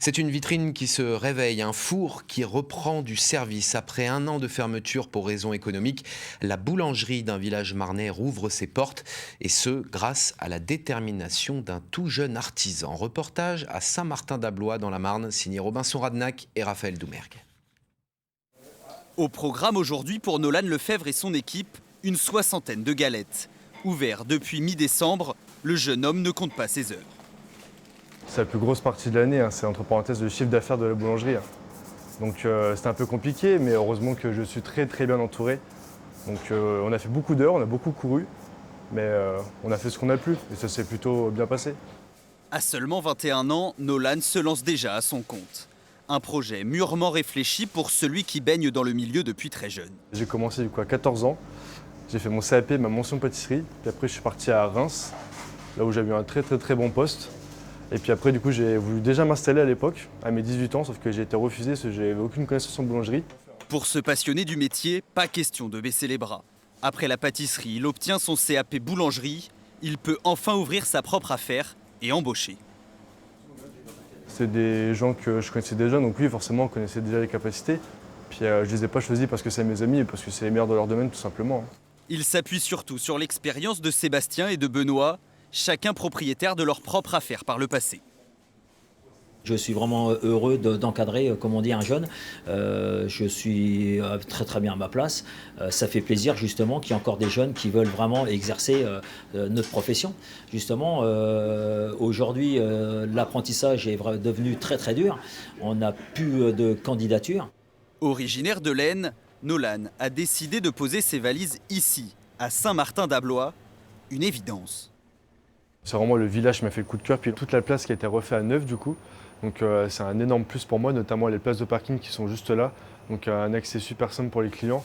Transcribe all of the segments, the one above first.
C'est une vitrine qui se réveille, un four qui reprend du service. Après un an de fermeture pour raisons économiques, la boulangerie d'un village marnais rouvre ses portes, et ce, grâce à la détermination d'un tout jeune artisan. Reportage à Saint-Martin-d'Ablois dans la Marne, signé Robinson Radnac et Raphaël Doumergue. Au programme aujourd'hui pour Nolan Lefebvre et son équipe, une soixantaine de galettes. Ouvert depuis mi-décembre, le jeune homme ne compte pas ses heures. C'est la plus grosse partie de l'année, c'est entre parenthèses le chiffre d'affaires de la boulangerie. Donc c'était un peu compliqué, mais heureusement que je suis très bien entouré. Donc on a fait beaucoup d'heures, on a beaucoup couru, mais on a fait ce qu'on a pu et ça s'est plutôt bien passé. À seulement 21 ans, Nolan se lance déjà à son compte. Un projet mûrement réfléchi pour celui qui baigne dans le milieu depuis très jeune. J'ai commencé à 14 ans, j'ai fait mon CAP, ma mention pâtisserie, puis après je suis parti à Reims, là où j'avais eu un très bon poste. Et puis après, du coup, j'ai voulu déjà m'installer à l'époque, à mes 18 ans, sauf que j'ai été refusé parce que j'avais aucune connaissance en boulangerie. Pour se passionner du métier, pas question de baisser les bras. Après la pâtisserie, il obtient son CAP boulangerie. Il peut enfin ouvrir sa propre affaire et embaucher. C'est des gens que je connaissais déjà, donc oui, forcément, on connaissait déjà les capacités. Puis je les ai pas choisis parce que c'est mes amis et parce que c'est les meilleurs dans leur domaine, tout simplement. Il s'appuie surtout sur l'expérience de Sébastien et de Benoît, chacun propriétaire de leur propre affaire par le passé. Je suis vraiment heureux d'encadrer, comme on dit, un jeune. Je suis très bien à ma place. Ça fait plaisir justement qu'il y ait encore des jeunes qui veulent vraiment exercer notre profession. Justement, aujourd'hui, l'apprentissage est devenu très dur. On n'a plus de candidature. Originaire de l'Aisne, Nolan a décidé de poser ses valises ici, à Saint-Martin-d'Ablois. Une évidence. C'est vraiment le village qui m'a fait le coup de cœur, puis toute la place qui a été refaite à neuf du coup. Donc c'est un énorme plus pour moi, notamment les places de parking qui sont juste là. Donc un accès super simple pour les clients.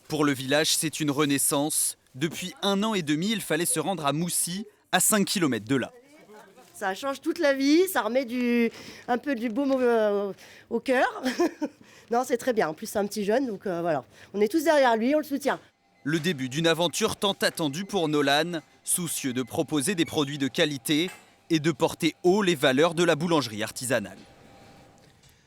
Pour le village, c'est une renaissance. Depuis 1 an et demi, il fallait se rendre à Moussy, à 5 km de là. Ça change toute la vie, ça remet un peu du baume au cœur. Non, c'est très bien. En plus, c'est un petit jeune, donc voilà. On est tous derrière lui, on le soutient. Le début d'une aventure tant attendue pour Nolan, soucieux de proposer des produits de qualité et de porter haut les valeurs de la boulangerie artisanale.